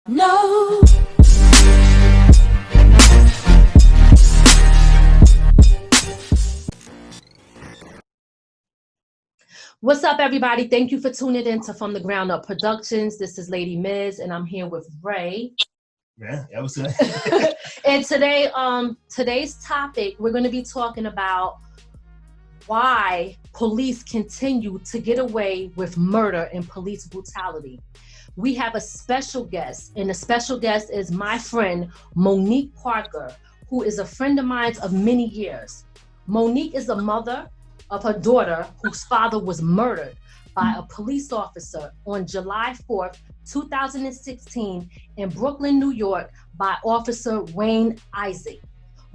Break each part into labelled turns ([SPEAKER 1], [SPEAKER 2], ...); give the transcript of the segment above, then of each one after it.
[SPEAKER 1] No. What's up, everybody? Thank you for tuning in to From the Ground Up Productions. This is Lady Miz, and I'm here with Ray.
[SPEAKER 2] Yeah, that was good.
[SPEAKER 1] And today, today's topic, we're going to be talking about why police continue to get away with murder and police brutality. We have a special guest, and the special guest is my friend, Monique Parker, who is a friend of mine of many years. Monique is the mother of her daughter, whose father was murdered by a police officer on July 4th, 2016 in Brooklyn, New York, by Officer Wayne Isaac.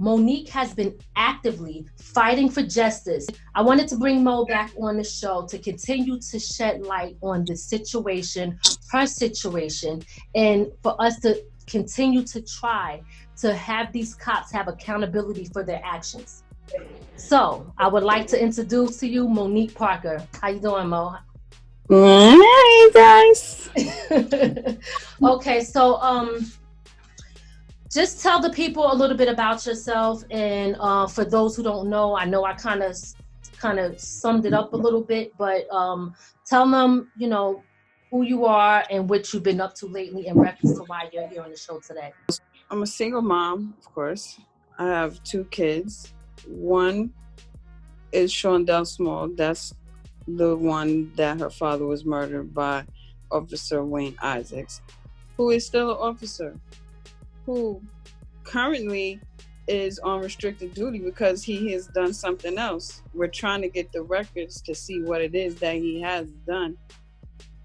[SPEAKER 1] Monique has been actively fighting for justice. I wanted to bring Mo back on the show to continue to shed light on this situation, her situation, and for us to continue to try to have these cops have accountability for their actions. So I would like to introduce to you Monique Parker. How you doing, Mo?
[SPEAKER 3] Hey guys.
[SPEAKER 1] Okay, so just tell the people a little bit about yourself, and for those who don't know, I know I kind of summed it up a little bit, but tell them, who you are and what you've been up to lately in reference to why you're here on the show today.
[SPEAKER 3] I'm a single mom, of course. I have 2 kids. One is Delrawn Smalls. That's the one that her father was murdered by Officer Wayne Isaacs, who is still an officer, who currently is on restricted duty because he has done something else. We're trying to get the records to see what it is that he has done,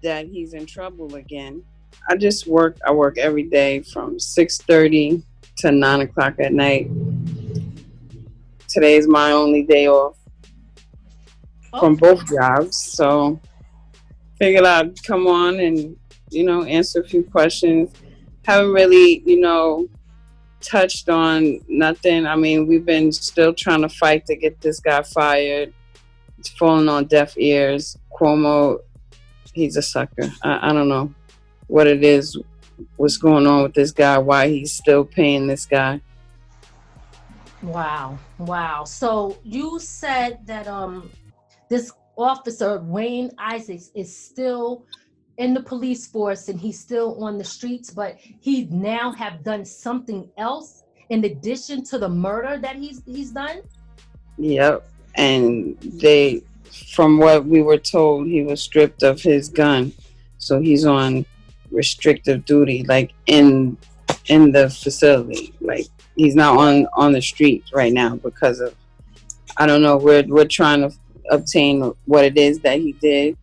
[SPEAKER 3] that he's in trouble again. I work every day from 6:30 to 9 o'clock at night. Today's my only day off from both jobs, so figured I'd come on and, answer a few questions. Haven't really, touched on nothing. I mean, we've been still trying to fight to get this guy fired. It's falling on deaf ears. Cuomo, he's a sucker. I don't know what it is, what's going on with this guy, why he's still paying this guy.
[SPEAKER 1] Wow. So you said that this officer, Wayne Isaacs, is still in the police force and he's still on the streets, but he now have done something else in addition to the murder that he's done?
[SPEAKER 3] Yep. And from what we were told, he was stripped of his gun. So he's on restrictive duty, like in the facility. Like, he's not on the streets right now because of, I don't know, we're trying to obtain what it is that he did,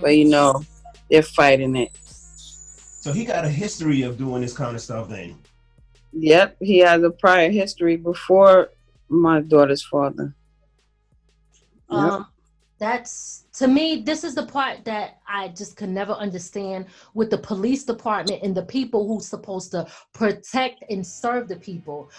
[SPEAKER 3] but they're fighting it.
[SPEAKER 2] So he got a history of doing this kind of stuff then?
[SPEAKER 3] Yep, he has a prior history before my daughter's father.
[SPEAKER 1] Yep. That's, to me, this is the part that I just could never understand with the police department and the people who's supposed to protect and serve the people.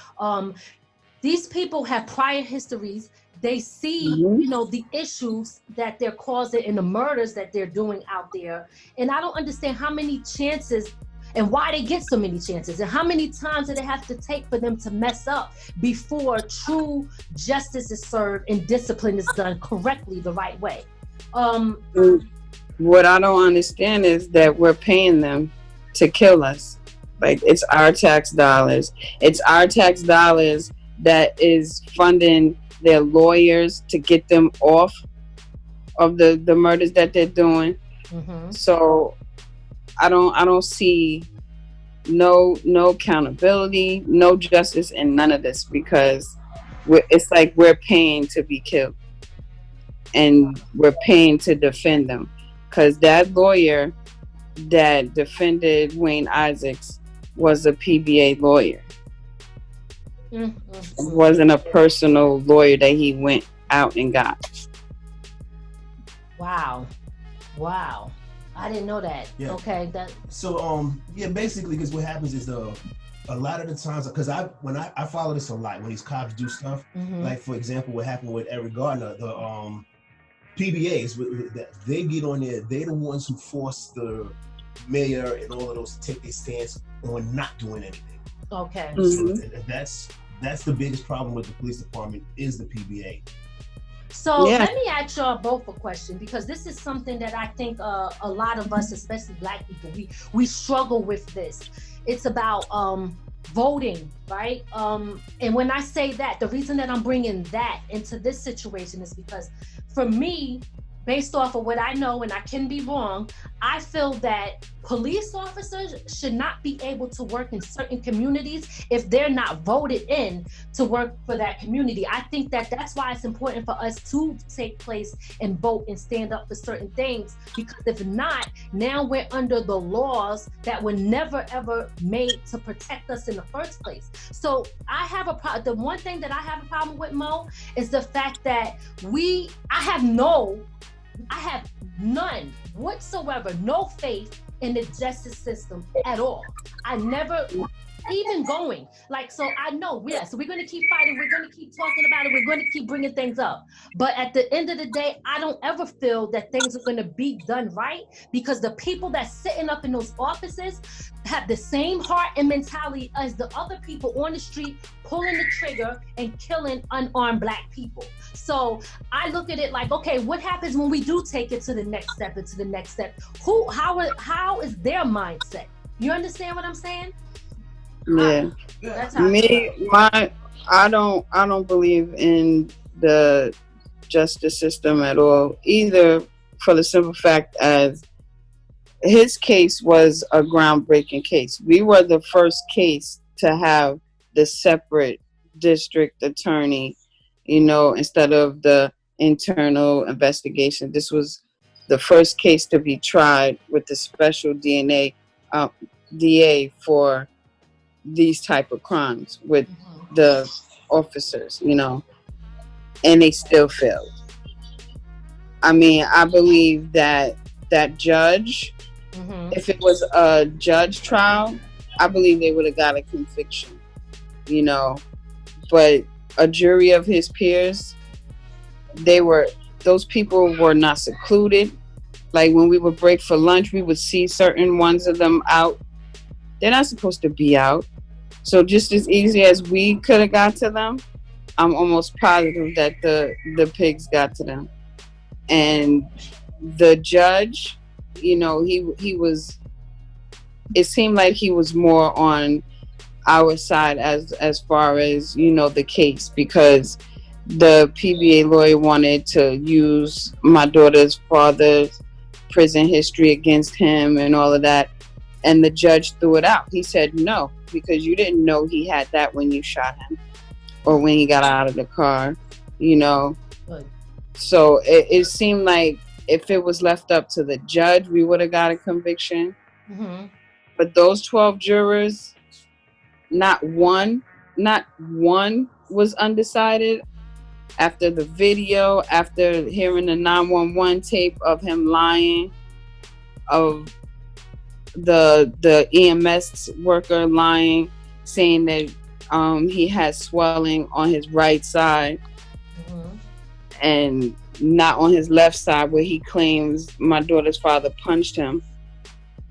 [SPEAKER 1] These people have prior histories. They see, the issues that they're causing and the murders that they're doing out there. And I don't understand how many chances and why they get so many chances and how many times did it have to take for them to mess up before true justice is served and discipline is done correctly the right way.
[SPEAKER 3] What I don't understand is that we're paying them to kill us. Like, it's our tax dollars. It's our tax dollars that is funding their lawyers to get them off of the murders that they're doing. So I don't see no accountability, no justice in none of this, because it's like we're paying to be killed and we're paying to defend them, because that lawyer that defended Wayne Isaacs was a PBA lawyer. It wasn't a personal lawyer that he went out and got.
[SPEAKER 1] Wow. I didn't know that. Yeah. Okay.
[SPEAKER 2] So basically, because what happens is a lot of the times, because when I follow this a lot, when these cops do stuff, like for example, what happened with Eric Gardner, the PBAs, they get on there. They're the ones who force the mayor and all of those to take their stance on not doing anything.
[SPEAKER 1] Okay.
[SPEAKER 3] Mhm.
[SPEAKER 2] So that's the biggest problem with the police department is the PBA.
[SPEAKER 1] So
[SPEAKER 3] Yeah.
[SPEAKER 1] let me ask y'all both a question, because this is something that I think a lot of us, especially Black people, we struggle with this. It's about voting, right? And when I say that, the reason that I'm bringing that into this situation is because for me, based off of what I know, and I can be wrong, I feel that police officers should not be able to work in certain communities if they're not voted in to work for that community. I think that that's why it's important for us to take place and vote and stand up for certain things, because if not, now we're under the laws that were never ever made to protect us in the first place. So I have the one thing that I have a problem with, Mo, is the fact that I have none whatsoever, no faith in the justice system at all. I never even going. Like, so I know, yes, we're going to keep fighting. We're going to keep talking about it. We're going to keep bringing things up. But at the end of the day, I don't ever feel that things are going to be done right, because the people that's sitting up in those offices have the same heart and mentality as the other people on the street pulling the trigger and killing unarmed Black people. So I look at it like, okay, what happens when we do take it to the next step and to the next step? How is their mindset? You understand what I'm saying?
[SPEAKER 3] Yeah.
[SPEAKER 1] That's how
[SPEAKER 3] I don't believe in the justice system at all either, for the simple fact as his case was a groundbreaking case. We were the first case to have the separate district attorney, instead of the internal investigation. This was the first case to be tried with the special DA for these type of crimes with the officers, and they still failed. I mean, I believe that judge, if it was a judge trial, I believe they would have got a conviction, but a jury of his peers, those people were not secluded. Like when we would break for lunch, we would see certain ones of them out. They're not supposed to be out. So just as easy as we could have got to them, I'm almost positive that the pigs got to them. And the judge, he was, it seemed like he was more on our side as far as, the case, because the PBA lawyer wanted to use my daughter's father's prison history against him and all of that. And the judge threw it out. He said, no, because you didn't know he had that when you shot him or when he got out of the car, Right. So it seemed like if it was left up to the judge, we would have got a conviction. Mm-hmm. But those 12 jurors, not one was undecided. After the video, after hearing the 911 tape of him lying, of the EMS worker lying, saying that he had swelling on his right side, and not on his left side, where he claims my daughter's father punched him,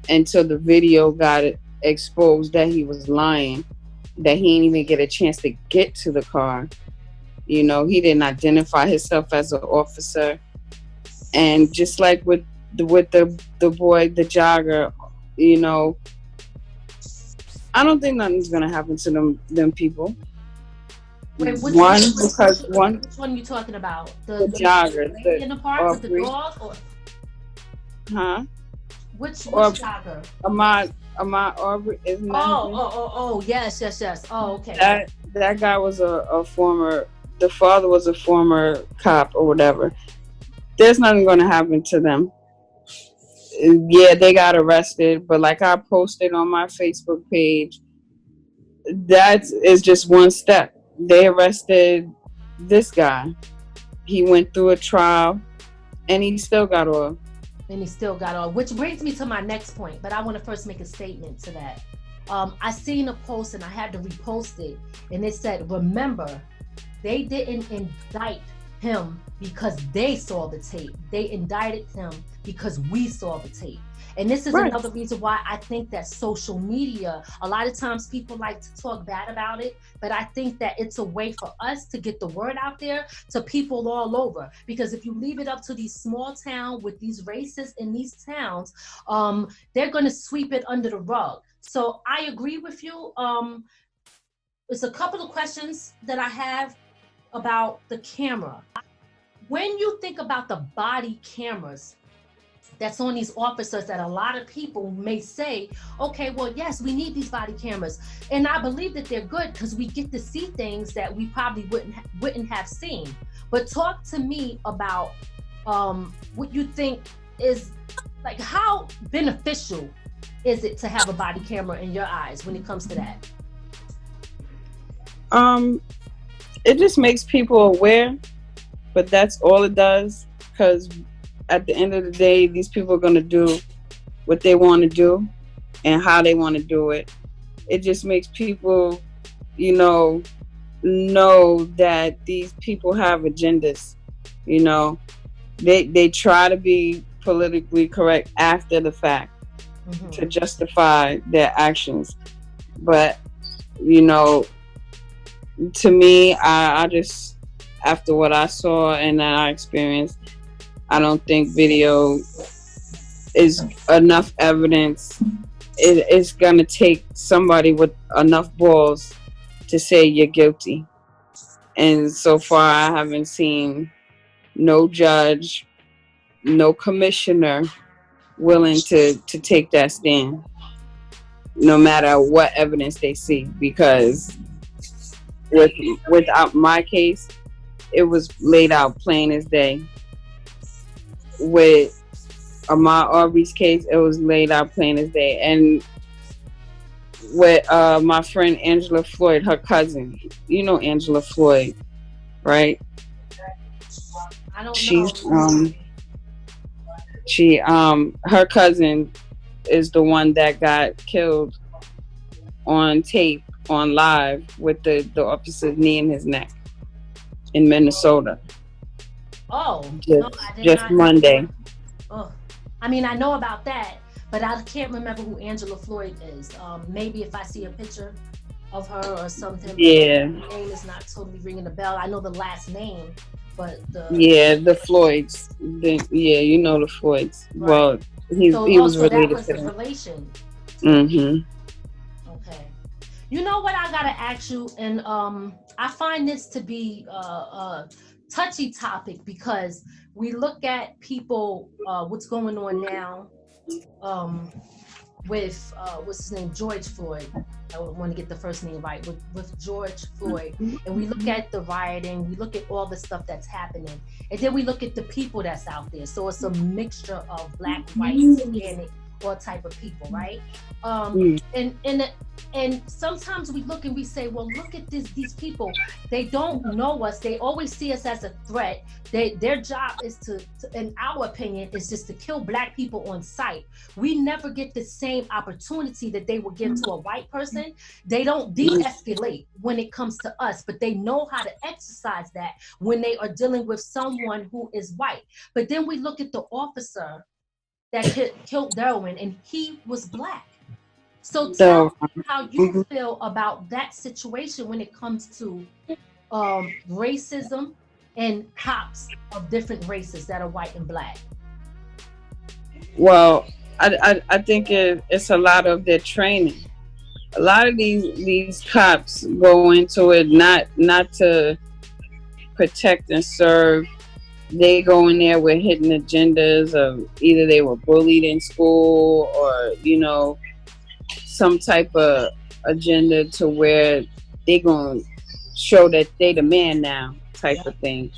[SPEAKER 3] until the video got exposed that he was lying, that he didn't even get a chance to get to the car. He didn't identify himself as an officer. And just like with the boy, the jogger, I don't think nothing's gonna happen to them people.
[SPEAKER 1] Wait, which
[SPEAKER 3] one
[SPEAKER 1] you talking about?
[SPEAKER 3] The jogger,
[SPEAKER 1] in the park with the dog, or which jogger? Ahmad
[SPEAKER 3] Aubrey, isn't that?
[SPEAKER 1] Oh, yes. Oh, okay.
[SPEAKER 3] That guy was a former. The father was a former cop or whatever. There's nothing going to happen to them. Yeah, they got arrested, but like I posted on my Facebook page, that is just one step. They arrested this guy. He went through a trial, and he still got off.
[SPEAKER 1] Which brings me to my next point, but I want to first make a statement to that. I seen a post, and I had to repost it, and it said, remember, they didn't indict him because they saw the tape. They indicted him because we saw the tape. And this is another reason why I think that social media, a lot of times people like to talk bad about it, but I think that it's a way for us to get the word out there to people all over. Because if you leave it up to these small towns with these racists in these towns, they're going to sweep it under the rug. So I agree with you. There's a couple of questions that I have about the camera. When you think about the body cameras that's on these officers, that a lot of people may say, okay, well, yes, we need these body cameras. And I believe that they're good because we get to see things that we probably wouldn't have seen. But talk to me about what you think is, like, how beneficial is it to have a body camera in your eyes when it comes to that?
[SPEAKER 3] It just makes people aware, but that's all it does, because at the end of the day, these people are going to do what they want to do and how they want to do it. It just makes people, know that these people have agendas. They try to be politically correct after the fact to justify their actions. But, to me, I just, after what I saw and that I experienced, I don't think video is enough evidence. It's going to take somebody with enough balls to say you're guilty. And so far, I haven't seen no judge, no commissioner willing to take that stand, no matter what evidence they see. Because without my case, it was laid out plain as day. With Ahmaud Arbery's case, it was laid out plain as day. And with my friend Angela Floyd, her cousin, Angela Floyd, right?
[SPEAKER 1] I don't know.
[SPEAKER 3] Her cousin is the one that got killed on tape, on live, with the officer's knee in his neck in Minnesota.
[SPEAKER 1] Oh,
[SPEAKER 3] just Monday.
[SPEAKER 1] Oh, I mean, I know about that, but I can't remember who Angela Floyd is. Maybe if I see a picture of her or something.
[SPEAKER 3] Yeah.
[SPEAKER 1] The name is not totally ringing a bell. I know the last name, but
[SPEAKER 3] the Floyds. The Floyds. Right. Well, he was related to them.
[SPEAKER 1] Relation.
[SPEAKER 3] Mm-hmm.
[SPEAKER 1] Okay. You know what I gotta ask you, and I find this to be a touchy topic, because we look at people, what's going on now with what's his name, George Floyd. I want to get the first name right, with George Floyd, and we look at the rioting, we look at all the stuff that's happening, and then we look at the people that's out there. So it's a mixture of Black, white, Hispanic, all type of people, right? And sometimes we look and we say, well, look at these people. They don't know us. They always see us as a threat. Their job is to, in our opinion, is just to kill Black people on sight. We never get the same opportunity that they would give to a white person. They don't de-escalate when it comes to us, but they know how to exercise that when they are dealing with someone who is white. But then we look at the officer that killed Delrawn, and he was Black. So tell me how you feel about that situation when it comes to racism and cops of different races that are white and Black.
[SPEAKER 3] Well, I think it's a lot of their training. A lot of these cops go into it not to protect and serve. They go in there with hidden agendas of either they were bullied in school or, some type of agenda to where they gonna show that they the man now type of thing.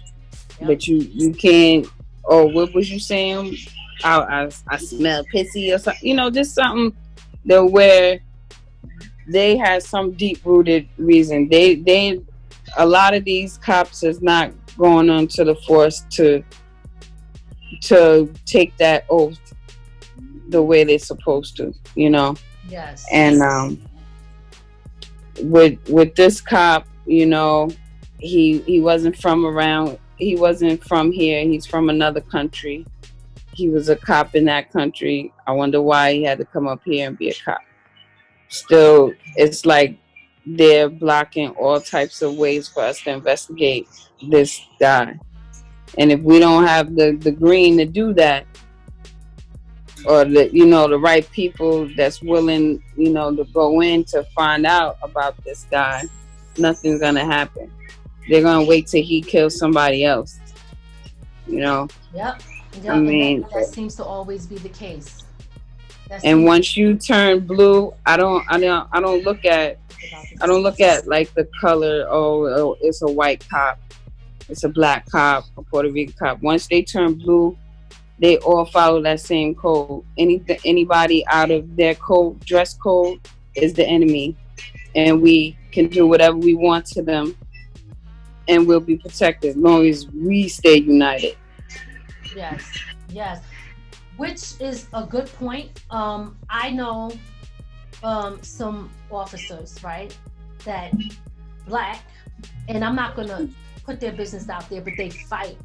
[SPEAKER 3] Yep. But you can't, or what was you saying? I smell pissy or something, just something that where they had some deep rooted reason. They a lot of these cops is not going onto the force to take that oath the way they're supposed to,
[SPEAKER 1] Yes.
[SPEAKER 3] And with this cop, he wasn't from around he wasn't from here. He's from another country. He was a cop in that country. I wonder why he had to come up here and be a cop. Still, it's like they're blocking all types of ways for us to investigate this guy. And if we don't have the green to do that, or the right people that's willing, to go in to find out about this guy, nothing's gonna happen. They're gonna wait till he kills somebody else.
[SPEAKER 1] Yep.
[SPEAKER 3] I mean,
[SPEAKER 1] that seems to always be the case.
[SPEAKER 3] And once you turn blue, I don't look at like the color. Oh, it's a white cop, it's a black cop, a Puerto Rican cop. Once they turn blue, they all follow that same code. Anybody out of their code, dress code, is the enemy, and we can do whatever we want to them, and we'll be protected as long as we stay united.
[SPEAKER 1] Yes. Which is a good point. I know some officers, right, that black, and I'm not gonna put their business out there, but they fight.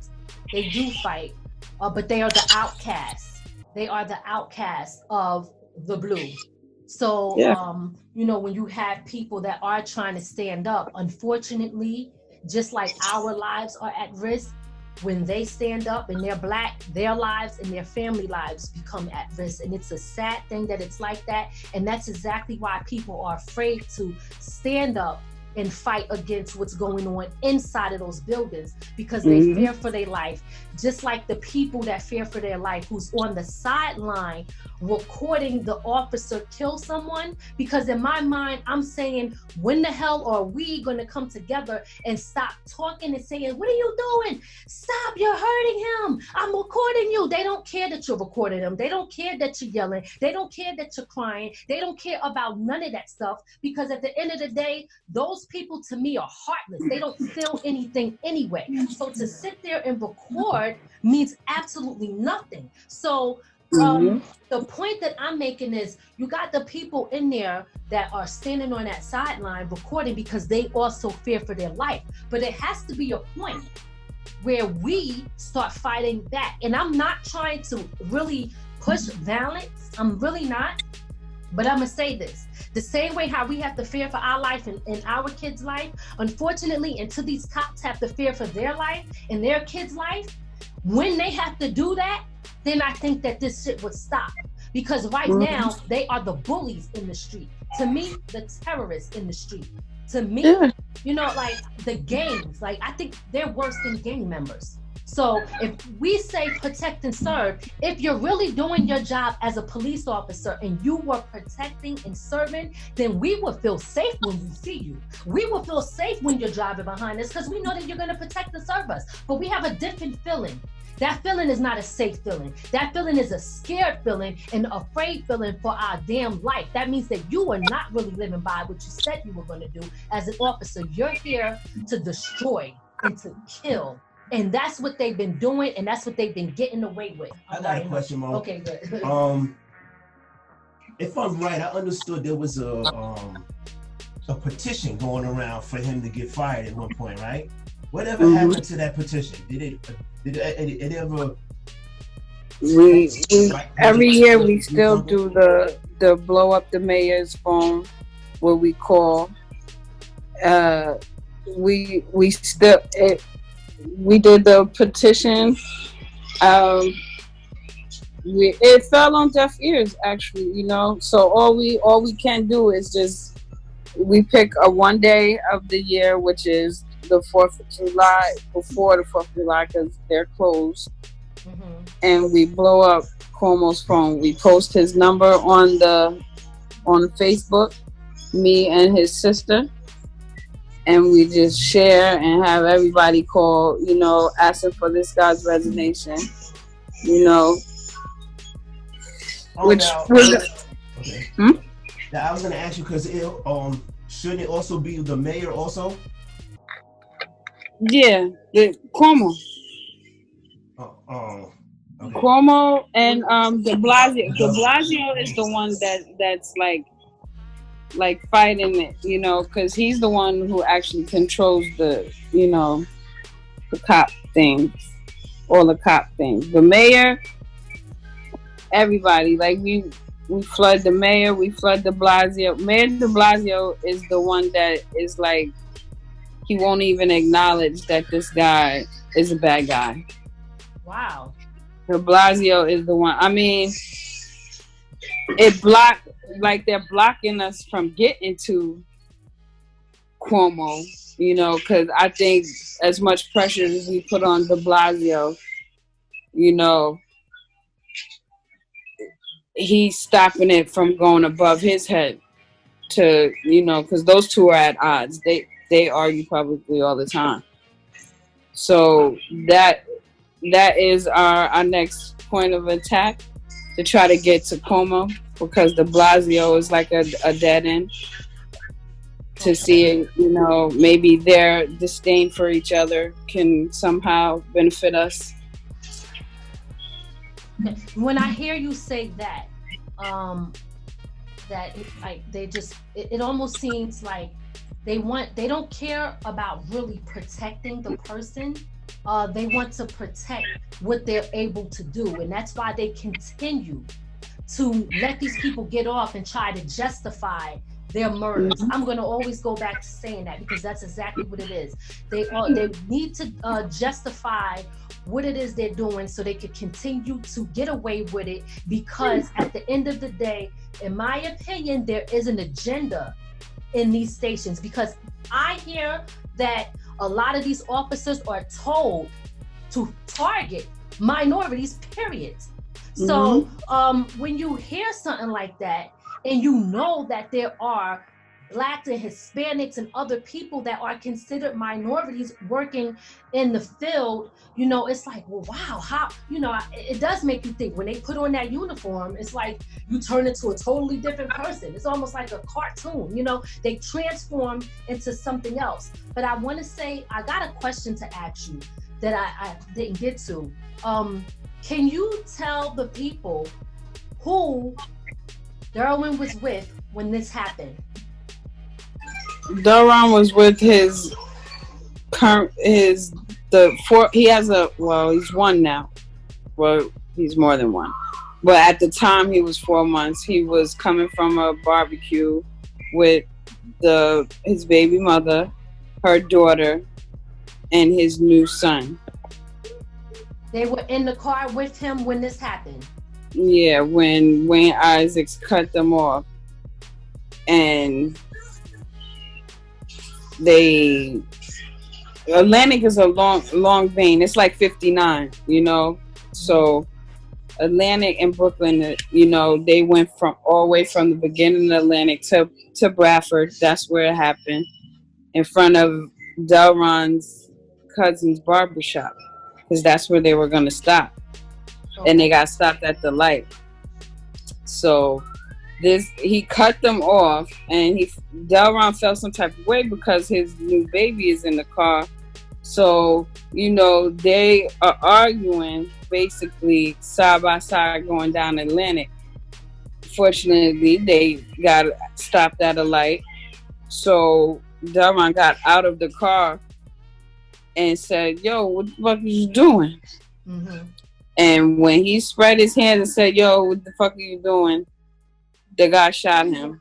[SPEAKER 1] They do fight, but they are the outcasts. They are the outcasts of the blue. So, when you have people that are trying to stand up, unfortunately, just like our lives are at risk, when they stand up and they're black, their lives and their family lives become at risk. And it's a sad thing that it's like that. And that's exactly why people are afraid to stand up and fight against what's going on inside of those buildings, because they fear for their life. Just like the people that fear for their life who's on the sideline recording the officer kill someone. Because in my mind, I'm saying, when the hell are we gonna come together and stop talking and saying, what are you doing? Stop, you're hurting him. I'm recording you. They don't care that you're recording them. They don't care that you're yelling. They don't care that you're crying. They don't care about none of that stuff, because at the end of the day, those people to me are heartless. They don't feel anything anyway. So to sit there and record means absolutely nothing. So the point that I'm making is, you got the people in there that are standing on that sideline recording because they also fear for their life. But it has to be a point where we start fighting back. And I'm not trying to really push violence. I'm really not. But I'm gonna say this, the same way how we have to fear for our life and our kids' life, unfortunately, until these cops have to fear for their life and their kids' life, when they have to do that, then I think that this shit would stop. Because right now, they are the bullies in the street. To me, the terrorists in the street. To me, like the gangs, like I think they're worse than gang members. So if we say protect and serve, if you're really doing your job as a police officer and you were protecting and serving, then we will feel safe when we see you. We will feel safe when you're driving behind us, because we know that you're going to protect and serve us. But we have a different feeling. That feeling is not a safe feeling. That feeling is a scared feeling and afraid feeling for our damn life. That means that you are not really living by what you said you were going to do as an officer. You're here to destroy and to kill. And that's what they've been doing, and that's what they've been getting away with.
[SPEAKER 2] I got a question, Mo.
[SPEAKER 1] Okay, good.
[SPEAKER 2] If I'm right, I understood there was a petition going around for him to get fired at one point, right? Whatever happened to that petition? Did it ever?
[SPEAKER 3] Every year we still do the blow up the mayor's phone, where we call. We did the petition. It fell on deaf ears, actually, So all we can do is just, we pick a one day of the year, which is the 4th of July, before the 4th of July, because they're closed. And we blow up Cuomo's phone. We post his number on Facebook, me and his sister. And we just share and have everybody call, asking for this guy's resignation, which was.
[SPEAKER 2] Okay. Now, I was going to ask you, because shouldn't it also be the mayor also?
[SPEAKER 3] Yeah, Cuomo.
[SPEAKER 2] Okay.
[SPEAKER 3] Cuomo and De Blasio. De Blasio is the one that's like fighting it, because he's the one who actually controls the the cop things, all the cop things. The mayor, everybody, like we flood the mayor, we flood de Blasio. Mayor de Blasio is the one that is like, he won't even acknowledge that this guy is a bad guy.
[SPEAKER 1] Wow.
[SPEAKER 3] De Blasio is the one. I mean, they're blocking us from getting to Cuomo, you know, because I think as much pressure as we put on de Blasio, you know, he's stopping it from going above his head to, you know, because those two are at odds. They argue publicly all the time. So that is our next point of attack, to try to get to Cuomo, because de Blasio is like a dead end. To see, you know, maybe their disdain for each other can somehow benefit us.
[SPEAKER 1] When I hear you say that, it almost seems like they don't care about really protecting the person. They want to protect what they're able to do, and that's why they continue to let these people get off and try to justify their murders. Mm-hmm. I'm going to always go back to saying that, because that's exactly what it is. They need to justify what it is they're doing so they can continue to get away with it, because at the end of the day, in my opinion, there is an agenda in these stations, because I hear that a lot of these officers are told to target minorities, period. Mm-hmm. So when you hear something like that, and you know that there are Blacks and Hispanics and other people that are considered minorities working in the field, you know, it's like, well, wow, how, you know, it does make you think. When they put on that uniform, it's like you turn into a totally different person. It's almost like a cartoon, you know, they transform into something else. But I want to say, I got a question to ask you that I didn't get to. Can you tell the people who Delrawn was with when this happened?
[SPEAKER 3] Delrawn was with his he has he's one now. Well, he's more than one. But at the time he was 4 months. He was coming from a barbecue with his baby mother, her daughter, and his new son.
[SPEAKER 1] They were in the car with him when this happened.
[SPEAKER 3] Yeah, when Wayne Isaacs cut them off, and Atlantic is a long vein. It's like 59, you know. So Atlantic and Brooklyn, you know, they went from all the way from the beginning of Atlantic to Bradford. That's where it happened, in front of Delrawn's cousin's barbershop, because that's where they were going to stop. And they got stopped at the light. So he cut them off, and Delrawn felt some type of way because his new baby is in the car. So, you know, they are arguing basically side by side going down Atlantic. Fortunately, they got stopped at a light. So Delrawn got out of the car and said, "Yo, what the fuck are you doing?" Mm-hmm. And when he spread his hands and said, "Yo, what the fuck are you doing?" the guy shot him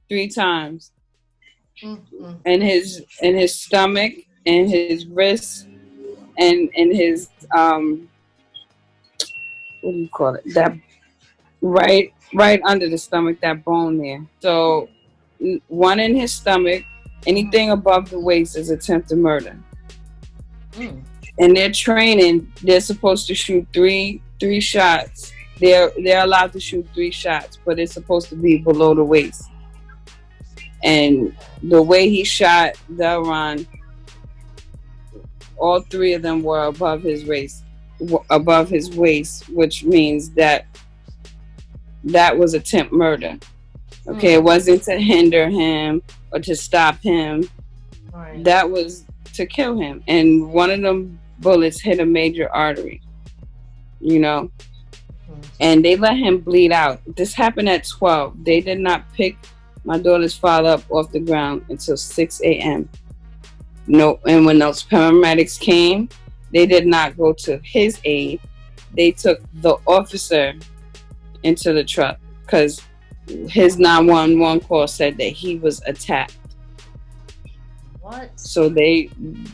[SPEAKER 3] 3 times. Mm-hmm. in his stomach, and his wrist, and his what do you call it? That right under the stomach, that bone there. So 1 in his stomach. Anything above the waist is attempted murder. Mm. And their training, they're supposed to shoot three shots. They're allowed to shoot 3 shots, but it's supposed to be below the waist. And the way he shot Delrawn, all 3 of them were above his waist, which means that was attempt murder. Okay, It wasn't to hinder him or to stop him. Right. That was to kill him. And one of them bullets hit a major artery, you know. And they let him bleed out. This happened at 12. They did not pick my daughter's father up off the ground until 6 a.m. No, and when those paramedics came, they did not go to his aid. They took the officer into the truck because his 911 call said that he was attacked.
[SPEAKER 1] What?
[SPEAKER 3] So they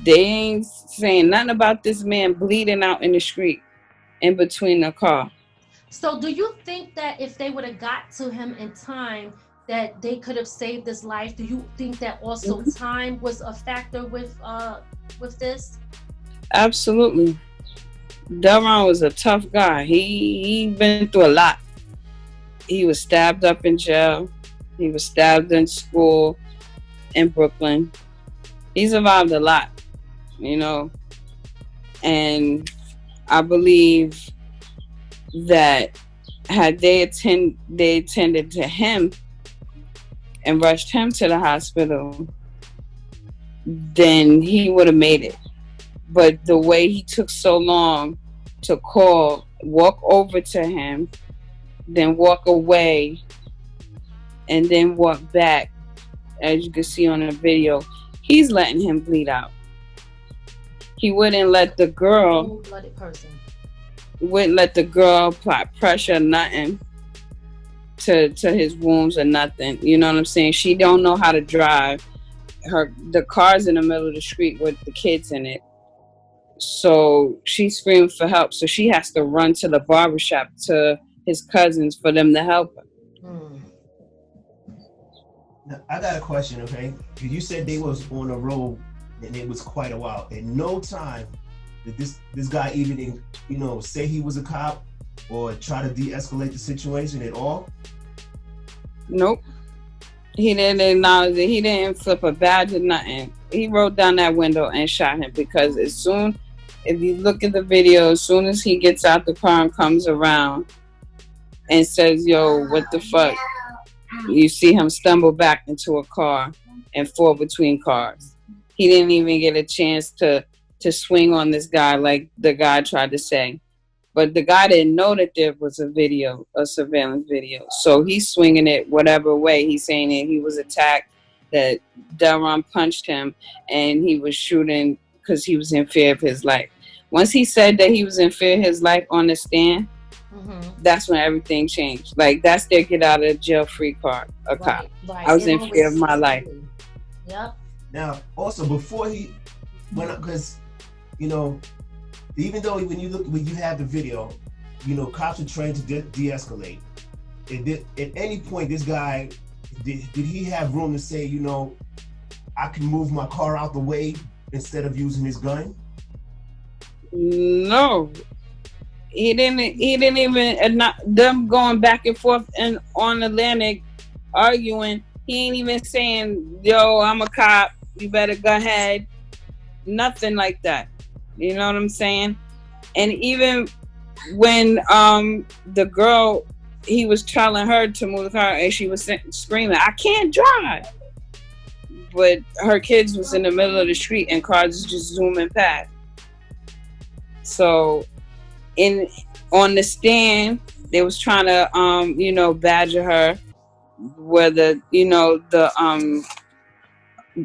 [SPEAKER 3] ain't saying nothing about this man bleeding out in the street in between the car.
[SPEAKER 1] So do you think that if they would have got to him in time, that they could have saved his life? Do you think that also time was a factor with this?
[SPEAKER 3] Absolutely. Delrawn was a tough guy. He been through a lot. He was stabbed up in jail. He was stabbed in school in Brooklyn. He survived a lot, you know. And I believe that had they attended to him and rushed him to the hospital, then he would have made it. But the way he took so long to walk over to him, then walk away, and then walk back, as you can see on the video, he's letting him bleed out. He wouldn't let the girl,
[SPEAKER 1] cold-blooded person,
[SPEAKER 3] wouldn't let the girl apply pressure, nothing to his wounds or nothing. You know what I'm saying? She don't know how to drive. The car's in the middle of the street with the kids in it. So she's screaming for help. So she has to run to the barbershop to his cousins for them to help her.
[SPEAKER 2] Now, I got a question, okay? Because you said they was on the road and it was quite a while. In no time did this guy even, say he was a cop or try to de-escalate the situation at all?
[SPEAKER 3] Nope. He didn't acknowledge it. He didn't flip a badge or nothing. He rolled down that window and shot him because if you look at the video, as soon as he gets out the car and comes around and says, yo, what the fuck? You see him stumble back into a car and fall between cars. He didn't even get a chance to swing on this guy like the guy tried to say. But the guy didn't know that there was a surveillance video. So he's swinging it whatever way. He's saying that he was attacked, that Delrawn punched him, and he was shooting because he was in fear of his life. Once he said that he was in fear of his life on the stand, that's when everything changed. Like, that's their get out of jail free card, cop.
[SPEAKER 1] Right.
[SPEAKER 3] I was in fear of my life.
[SPEAKER 1] Yep.
[SPEAKER 2] Now, also, before he went up, because, even though when you have the video, cops are trained to de-escalate. At any point, this guy, did he have room to say, I can move my car out the way instead of using his gun?
[SPEAKER 3] No. He didn't even, them going back and forth and on Atlantic arguing, he ain't even saying, yo, I'm a cop, you better go ahead. Nothing like that. You know what I'm saying? And even when the girl, he was telling her to move the car and she was screaming, I can't drive. But her kids was in the middle of the street and cars just zooming past. So on the stand, they was trying to badger her, whether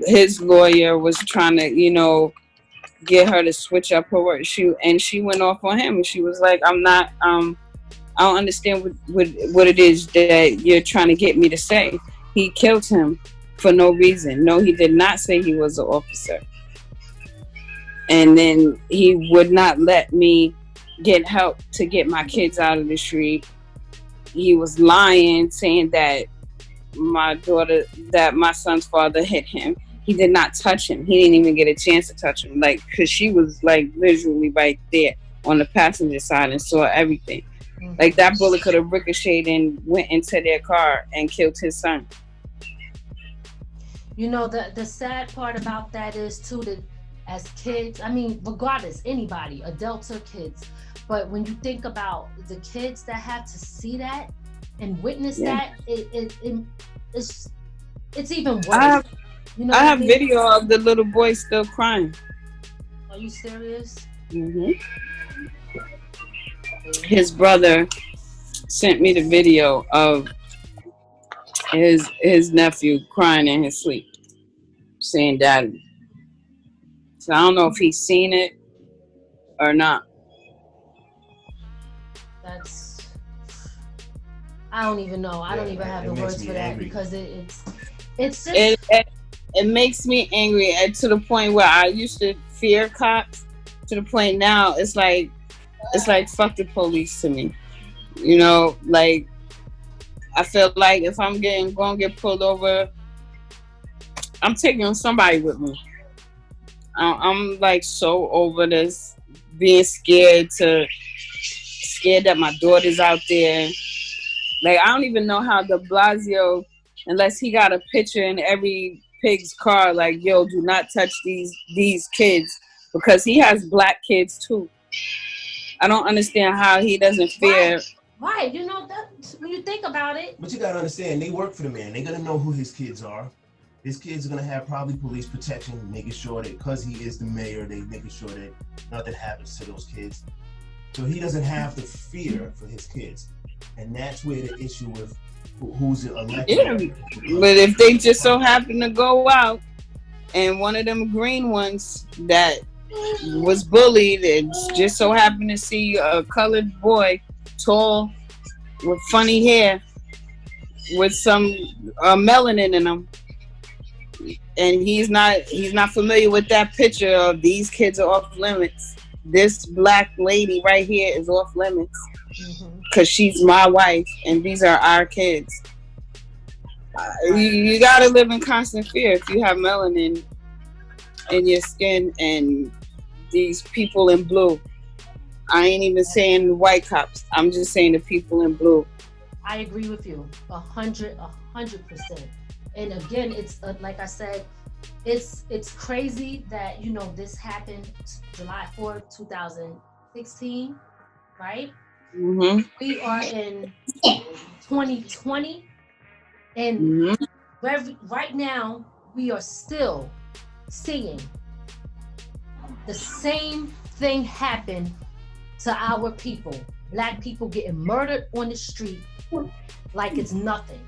[SPEAKER 3] his lawyer was trying to get her to switch up her work. She went off on him and she was like, I don't understand what it is that you're trying to get me to say. He killed him for no reason. No, he did not say he was an officer. And then he would not let me get help to get my kids out of the street. He was lying, saying that my son's father hit him. He did not touch him. He didn't even get a chance to touch him, because she was visually right there on the passenger side and saw everything. That bullet could have ricocheted and went into their car and killed his son.
[SPEAKER 1] The sad part about that is too that as kids, regardless, anybody, adults or kids, but when you think about the kids that have to see that and witness that, it's even worse.
[SPEAKER 3] I have video of the little boy still crying.
[SPEAKER 1] Are you serious?
[SPEAKER 3] Mm-hmm. His brother sent me the video of his nephew crying in his sleep, saying, Daddy. So I don't know if he's seen it or not.
[SPEAKER 1] That's, I don't even know. I don't even have the words for that because it's just
[SPEAKER 3] it makes me angry to the point where I used to fear cops. To the point now, it's like fuck the police to me. You know, like I feel like if I'm gonna get pulled over, I'm taking somebody with me. I'm like so over this being scared that my daughter's out there. Like I don't even know how De Blasio, unless he got a picture in every pig's car, like yo, do not touch these kids, because he has black kids too. I don't understand how he doesn't fear.
[SPEAKER 1] Right. You know that when you think about it.
[SPEAKER 2] But you gotta understand, they work for the man. They're gonna know who his kids are. His kids are gonna have probably police protection, making sure that because he is the mayor, they making sure that nothing happens to those kids. So he doesn't have the fear for his kids, and that's where the issue with who's elected.
[SPEAKER 3] Yeah, but if they just so happen to go out, and one of them green ones that was bullied and just so happened to see a colored boy, tall, with funny hair, with some melanin in him, and he's not familiar with that picture of these kids are off limits. This black lady right here is off limits because she's my wife and these are our kids. You gotta live in constant fear if you have melanin in your skin and these people in blue. I ain't even saying white cops. I'm just saying the people in blue.
[SPEAKER 1] I agree with you 100%. And again, it's like I said, it's crazy that, you know, this happened July 4th, 2016, right?
[SPEAKER 3] Mm-hmm.
[SPEAKER 1] We are in 2020, and right now we are still seeing the same thing happen to our people. Black people getting murdered on the street like it's nothing.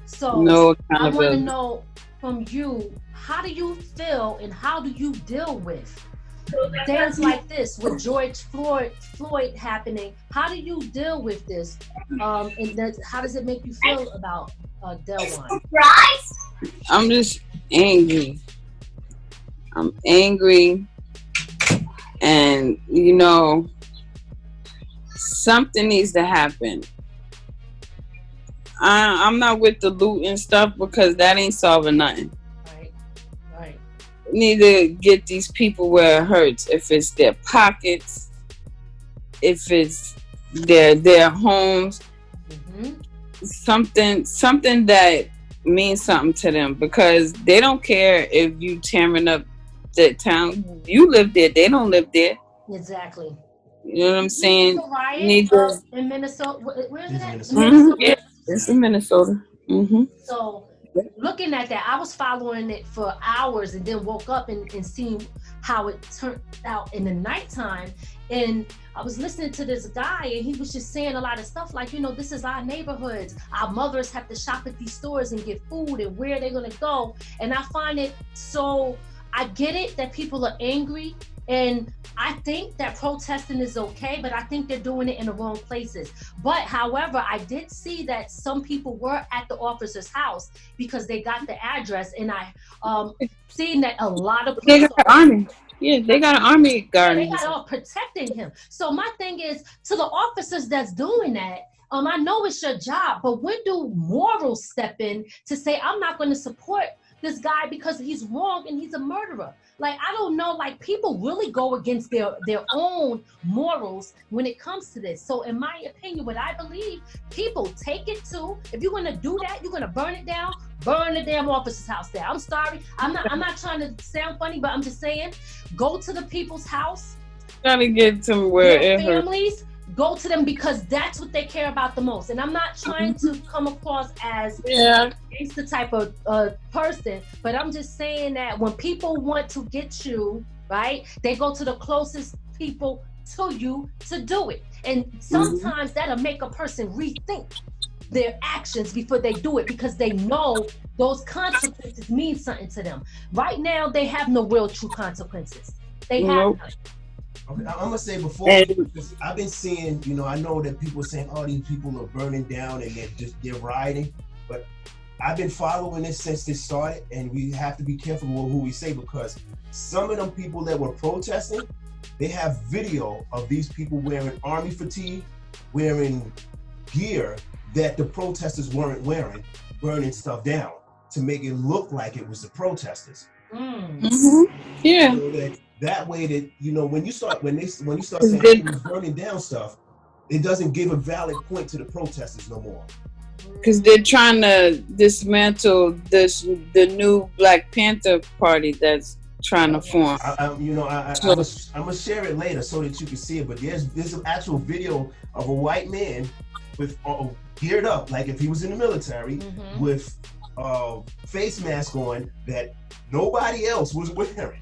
[SPEAKER 1] So I want to know from you, how do you feel and how do you deal with things like this with George Floyd happening? How do you deal with this? And how does it make you feel about Delrawn?
[SPEAKER 3] I'm just angry. I'm angry, and you know, something needs to happen. I'm not with the loot and stuff because that ain't solving nothing.
[SPEAKER 1] Right.
[SPEAKER 3] We need to get these people where it hurts. If it's their pockets, if it's their homes, something that means something to them, because they don't care if you tearing up that town. You live there, they don't live there.
[SPEAKER 1] Exactly.
[SPEAKER 3] You know what I'm saying?
[SPEAKER 1] In Minnesota. Where is it at?
[SPEAKER 3] Minnesota? Yeah, it's in Minnesota.
[SPEAKER 1] So looking at that, I was following it for hours and then woke up and seen how it turned out in the nighttime. And I was listening to this guy and he was just saying a lot of stuff like, you know, this is our neighborhoods. Our mothers have to shop at these stores and get food and where they're going to go. And I find it so, I get it that people are angry. And I think that protesting is okay, but I think they're doing it in the wrong places. But however, I did see that some people were at the officer's house because they got the address, and I seen that a lot of
[SPEAKER 3] they got an army. Yeah, they got an army guard.
[SPEAKER 1] They got all protecting him. So my thing is, to the officers that's doing that, I know it's your job, but when do morals step in to say, I'm not going to support this guy because he's wrong and he's a murderer? Like, I don't know, like, people really go against their own morals when it comes to this. So in my opinion, what I believe, people take it to, if you're going to do that, you're going to burn it down, burn the damn officer's house down. I'm sorry. I'm not trying to sound funny, but I'm just saying, go to the people's house.
[SPEAKER 3] Trying to get to where
[SPEAKER 1] their families, go to them, because that's what they care about the most. And I'm not trying to come across as the type of person, but I'm just saying that when people want to get you, right, they go to the closest people to you to do it. And sometimes that'll make a person rethink their actions before they do it, because they know those consequences mean something to them. Right now, they have no real true consequences. They have
[SPEAKER 3] Nope.
[SPEAKER 1] none.
[SPEAKER 2] Okay, I'm gonna say before, because I've been seeing, I know that people are saying, oh, these people are burning down and they're rioting, but I've been following this since this started, and we have to be careful with who we say, because some of them people that were protesting, they have video of these people wearing army fatigue, wearing gear that the protesters weren't wearing, burning stuff down to make it look like it was the protesters.
[SPEAKER 3] Yeah.
[SPEAKER 2] So that way that when you start saying people burning down stuff, it doesn't give a valid point to the protesters no more.
[SPEAKER 3] Because they're trying to dismantle the new Black Panther Party that's trying to form.
[SPEAKER 2] I'm gonna share it later so that you can see it. But there's an actual video of a white man with geared up like if he was in the military, with face mask on that nobody else was wearing.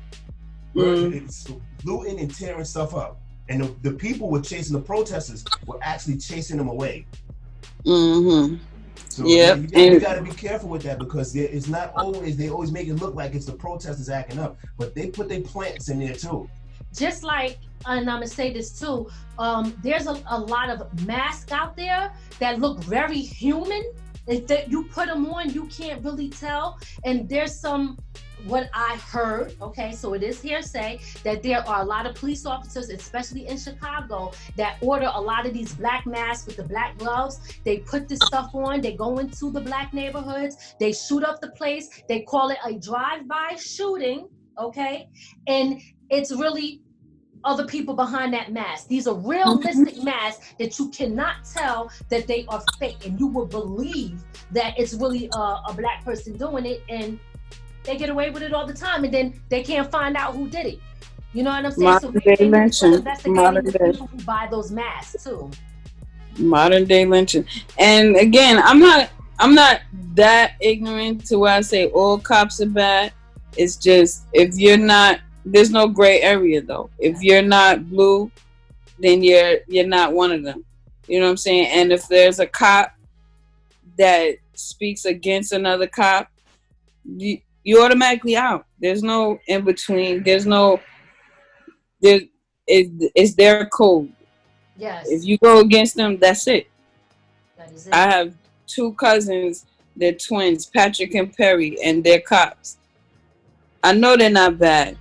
[SPEAKER 2] It's looting and tearing stuff up, and the people were chasing the protesters were actually chasing them away. So you got to be careful with that, because it's not always, they always make it look like it's the protesters acting up, but they put their plants in there too.
[SPEAKER 1] Just like, and I'm gonna say this too, there's a lot of masks out there that look very human. If you put them on, you can't really tell. And there's what I heard, okay, so it is hearsay, that there are a lot of police officers, especially in Chicago, that order a lot of these black masks with the black gloves. They put this stuff on, they go into the black neighborhoods, they shoot up the place, they call it a drive-by shooting, okay? And it's really other people behind that mask. These are realistic masks that you cannot tell that they are fake, and you will believe that it's really a black person doing it, and they get away with it all the time, and then they can't find out who did it. You know what I'm saying?
[SPEAKER 3] Modern day lynching.
[SPEAKER 1] Investigating the people who buy those masks too.
[SPEAKER 3] Modern day lynching. And again, I'm not that ignorant to where I say all cops are bad. It's just, if you're not, there's no gray area though. If you're not blue, then you're not one of them. You know what I'm saying? And if there's a cop that speaks against another cop, you automatically out. There's no in between. It's their code.
[SPEAKER 1] Yes.
[SPEAKER 3] If you go against them, that's it.
[SPEAKER 1] That is it.
[SPEAKER 3] I have two cousins, they're twins, Patrick and Perry, and they're cops. I know they're not bad,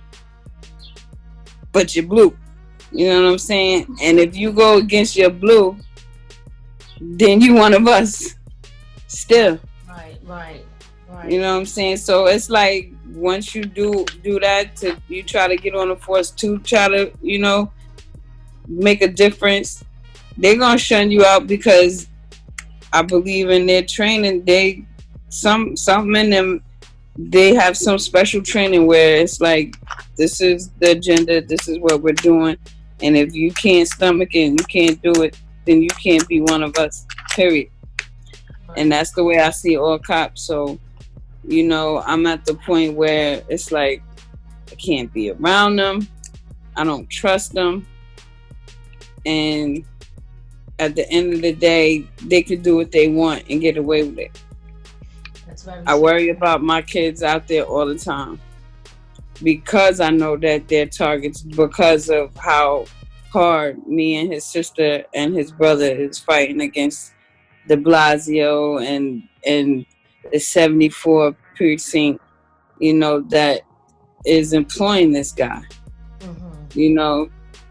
[SPEAKER 3] but you're blue. You know what I'm saying? And if you go against your blue, then you one of us. Still.
[SPEAKER 1] Right.
[SPEAKER 3] You know what I'm saying? So it's like, once you do that, you try to get on the force to try to, make a difference, they're gonna shun you out, because I believe in their training. Some in them, they have some special training where it's like, this is the agenda, this is what we're doing, and if you can't stomach it and you can't do it, then you can't be one of us, period. And that's the way I see all cops. So, I'm at the point where it's like, I can't be around them. I don't trust them. And at the end of the day, they could do what they want and get away with it.
[SPEAKER 1] That's very
[SPEAKER 3] I worry about my kids out there all the time, because I know that they're targets, because of how hard me and his sister and his brother is fighting against de Blasio and the 74 precinct, that is employing this guy.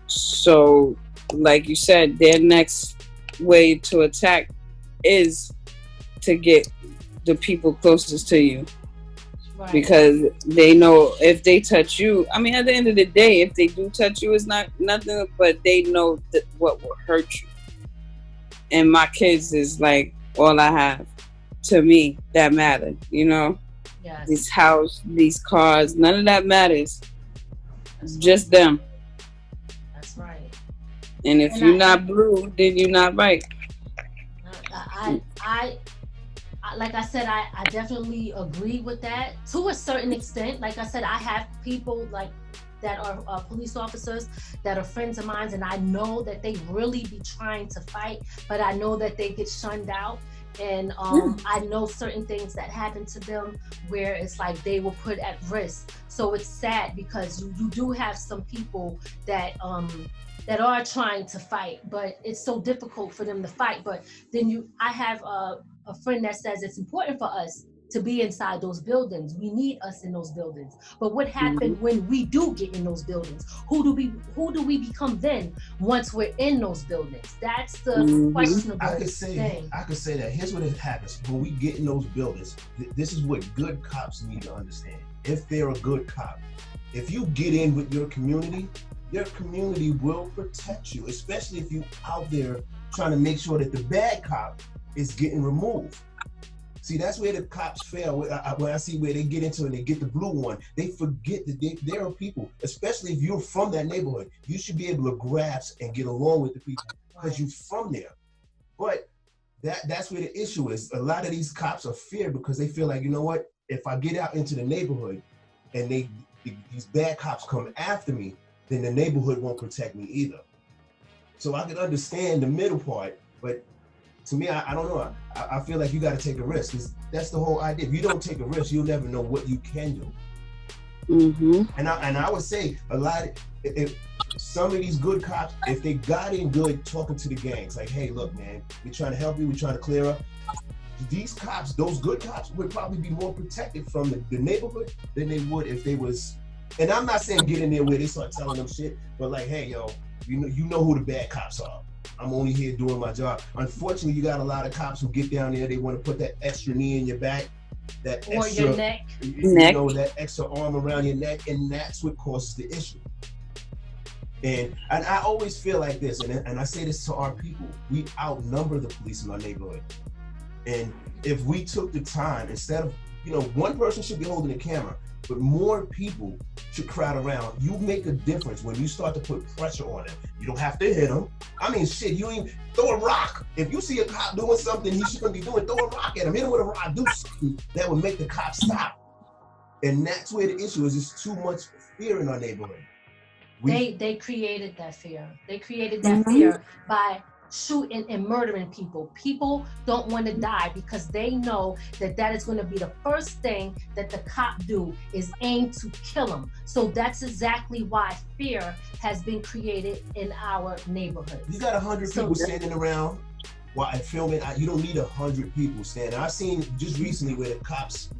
[SPEAKER 3] So like you said, their next way to attack is to get the people closest to you. Right. Because they know if they touch you, at the end of the day, if they do touch you, it's not nothing, but they know that what will hurt you. And my kids is like all I have. To me, that matters, Yes. This house, these cars, none of that matters. That's just right. Them.
[SPEAKER 1] That's right.
[SPEAKER 3] And if you're not blue, then you're not right.
[SPEAKER 1] I like I said, I definitely agree with that to a certain extent. Like I said, I have people like that are police officers that are friends of mine, and I know that they really be trying to fight, but I know that they get shunned out. And I know certain things that happen to them where it's like they were put at risk. So it's sad because you do have some people that that are trying to fight, but it's so difficult for them to fight. But then I have a friend that says it's important for us to be inside those buildings. We need us in those buildings. But what happened when we do get in those buildings? Who do we become then once we're in those buildings? That's the questionable thing.
[SPEAKER 2] I could say that. Here's what it happens. When we get in those buildings, this is what good cops need to understand. If they're a good cop, if you get in with your community will protect you, especially if you out there trying to make sure that the bad cop is getting removed. See, that's where the cops fail. When I see where they get into it and they get the blue one, they forget that there are people, especially if you're from that neighborhood, you should be able to grasp and get along with the people because you're from there. But that's where the issue is. A lot of these cops are feared because they feel like, you know what, if I get out into the neighborhood and these bad cops come after me, then the neighborhood won't protect me either. So I can understand the middle part, but to me, I don't know. I feel like you got to take a risk. That's the whole idea. If you don't take a risk, you'll never know what you can do. And I would say if some of these good cops, if they got in good talking to the gangs, like, hey, look, man, we're trying to help you. We're trying to clear up. These cops, those good cops, would probably be more protected from the neighborhood than they would if they was. And I'm not saying get in there where they start telling them shit, but like, hey, yo, you know who the bad cops are. I'm only here doing my job. Unfortunately, you got a lot of cops who get down there. They want to put that extra knee in your back, that
[SPEAKER 1] or
[SPEAKER 2] extra,
[SPEAKER 1] your neck.
[SPEAKER 2] You know, that extra arm around your neck, and that's what causes the issue. And I always feel like this, and I say this to our people: we outnumber the police in our neighborhood. And if we took the time, instead of, one person should be holding the camera, but more people should crowd around. You make a difference when you start to put pressure on them. You don't have to hit them. I mean, shit, you ain't throw a rock. If you see a cop doing something he shouldn't be doing, throw a rock at him. Hit him with a rock. Do something that would make the cop stop. And that's where the issue is. There's too much fear in our neighborhood.
[SPEAKER 1] They created that fear. They created that fear by shooting and murdering people. People don't want to die because they know that is going to be the first thing that the cop do is aim to kill them. So that's exactly why fear has been created in our neighborhoods.
[SPEAKER 2] You got 100 people standing around while filming. You don't need 100 people standing. I've seen just recently where the cops,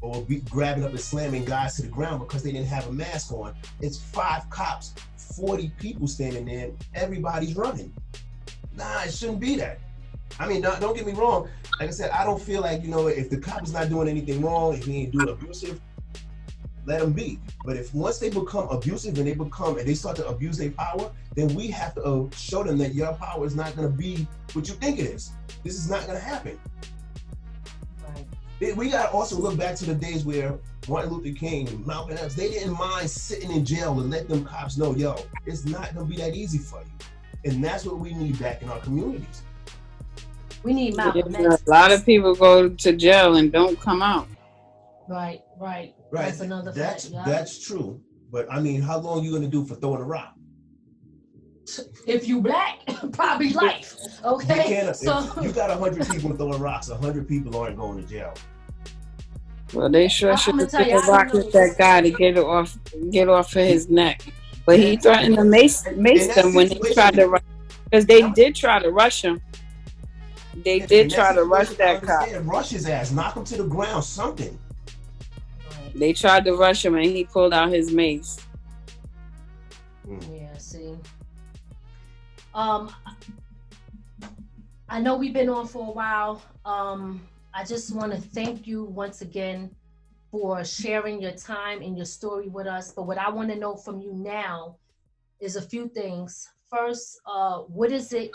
[SPEAKER 2] or be grabbing up and slamming guys to the ground because they didn't have a mask on. It's 5 cops, 40 people standing there, everybody's running. Nah, it shouldn't be that. I mean, don't get me wrong. Like I said, I don't feel like, if the cop is not doing anything wrong, if he ain't doing abusive, let him be. But if once they become abusive and they start to abuse their power, then we have to show them that your power is not going to be what you think it is. This is not going to happen. Right. We got to also look back to the days where Martin Luther King and Malcolm X, they didn't mind sitting in jail and let them cops know, yo, it's not going to be that easy for you. And that's what we need back in our communities.
[SPEAKER 1] We need Malcolm X.
[SPEAKER 3] A lot of people go to jail and don't come out.
[SPEAKER 1] Right. That's another fact.
[SPEAKER 2] That's true. But I mean, how long are you going to do for throwing a rock?
[SPEAKER 1] If you black, probably life. Okay.
[SPEAKER 2] If you got 100 people throwing rocks, 100 people aren't going to jail.
[SPEAKER 3] Well, they sure should have thrown a rock at that guy to get off of his neck. But he threatened to mace them when they tried to rush, because they did try to rush him. They did try to rush that cop.
[SPEAKER 2] Rush his ass, knock him to the ground, something.
[SPEAKER 3] They tried to rush him and he pulled out his mace.
[SPEAKER 1] Yeah, see. I know we've been on for a while. I just want to thank you once again for sharing your time and your story with us. But what I want to know from you now is a few things. First, what is it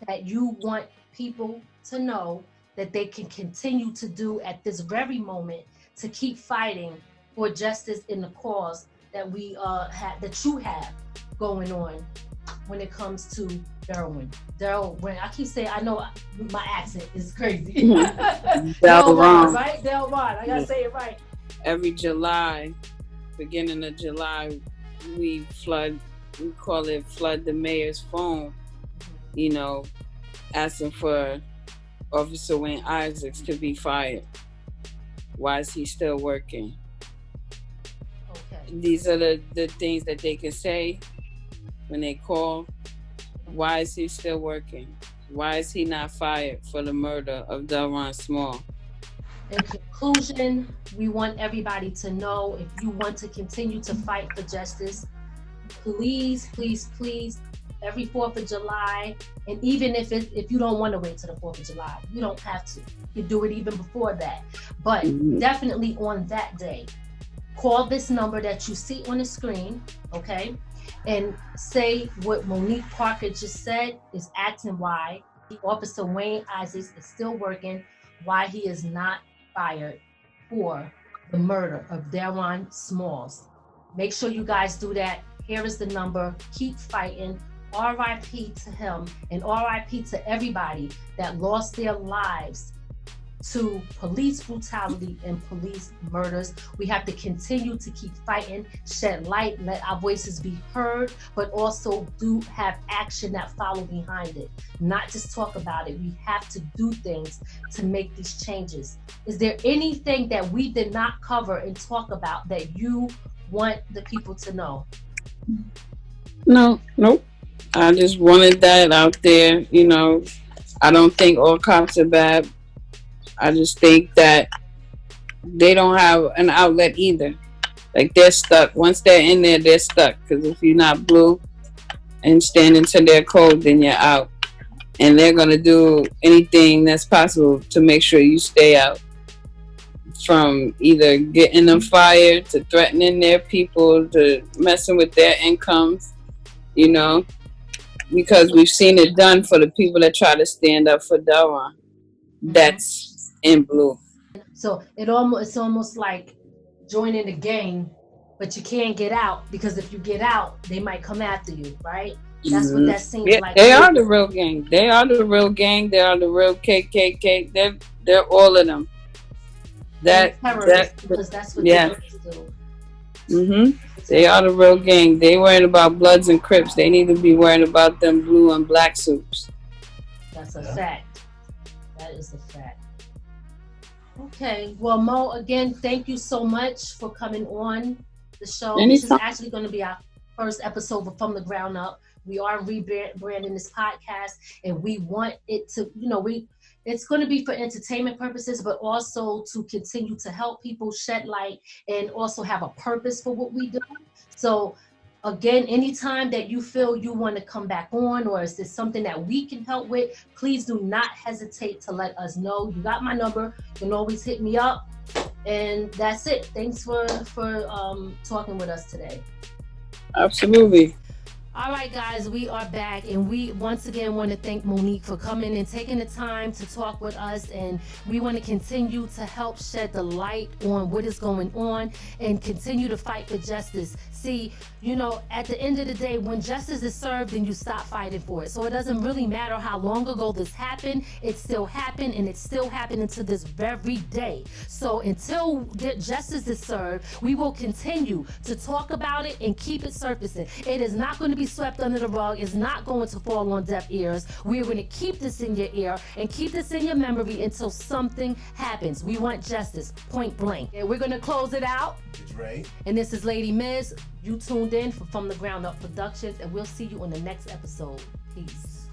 [SPEAKER 1] that you want people to know that they can continue to do at this very moment to keep fighting for justice in the cause that we that you have going on when it comes to Delrawn, I keep saying, I know my accent is crazy.
[SPEAKER 3] Delrawn,
[SPEAKER 1] right? Delrawn, I gotta say it right.
[SPEAKER 3] Every July, beginning of July, we call it flood the mayor's phone, asking for Officer Wayne Isaacs to be fired. Why is he still working?
[SPEAKER 1] Okay.
[SPEAKER 3] These are the things that they can say when they call. Why is he still working? Why is he not fired for the murder of Delrawn Smalls?
[SPEAKER 1] In conclusion, we want everybody to know, if you want to continue to fight for justice, please, please, please, every 4th of July, and even if you don't want to wait till the 4th of July, you don't have to. You do it even before that. But definitely on that day, call this number that you see on the screen, okay? And say what Monique Parker just said, is asking why Officer Wayne Isaacs is still working, why he is not fired for the murder of Delrawn Smalls. Make sure you guys do that. Here is the number. Keep fighting. RIP to him, and RIP to everybody that lost their lives to police brutality and police murders. We have to continue to keep fighting, shed light, let our voices be heard, but also do have action that follow behind it. Not just talk about it. We have to do things to make these changes. Is there anything that we did not cover and talk about that you want the people to know?
[SPEAKER 3] Nope. I just wanted that out there. You know, I don't think all cops are bad. I just think that they don't have an outlet either. Like, they're stuck. Once they're in there, they're stuck. Because if you're not blue and standing to their code, then you're out. And they're going to do anything that's possible to make sure you stay out. From either getting them fired, to threatening their people, to messing with their incomes, you know. Because we've seen it done for the people that try to stand up for Delrawn. That's in blue.
[SPEAKER 1] So it's almost like joining the gang, but you can't get out, because if you get out, they might come after you, right? That's what that seems like.
[SPEAKER 3] They are the real gang. They are the real gang. They are the real KKK. They're all of them.
[SPEAKER 1] Because that's what they do.
[SPEAKER 3] They are the real gang. They worrying about Bloods and Crips. They need to be worrying about them blue and black suits.
[SPEAKER 1] That's a fact. That is a fact. Okay. Well, Mo, again, thank you so much for coming on the show.
[SPEAKER 3] Anytime.
[SPEAKER 1] This is actually going to be our first episode of From the Ground Up. We are rebranding this podcast, and we want it to, it's going to be for entertainment purposes, but also to continue to help people, shed light, and also have a purpose for what we do. So again, anytime that you feel you want to come back on, or is this something that we can help with, please do not hesitate to let us know. You got my number. You can always hit me up. And that's it. Thanks for talking with us today.
[SPEAKER 3] Absolutely.
[SPEAKER 1] All right, guys, we are back, and we once again want to thank Monique for coming and taking the time to talk with us, and we want to continue to help shed the light on what is going on and continue to fight for justice. See, at the end of the day, when justice is served, then you stop fighting for it. So it doesn't really matter how long ago this happened, it still happened, and it's still happening to this very day. So until justice is served, we will continue to talk about it and keep it surfacing. It is not going to be swept under the rug. It's not going to fall on deaf ears. We're going to keep this in your ear and keep this in your memory until something happens. We want justice, point blank. And we're going to close it out.
[SPEAKER 2] It's Ray.
[SPEAKER 1] And this is Lady Miz. You tuned in for From the Ground Up Productions, and we'll see you on the next episode. Peace.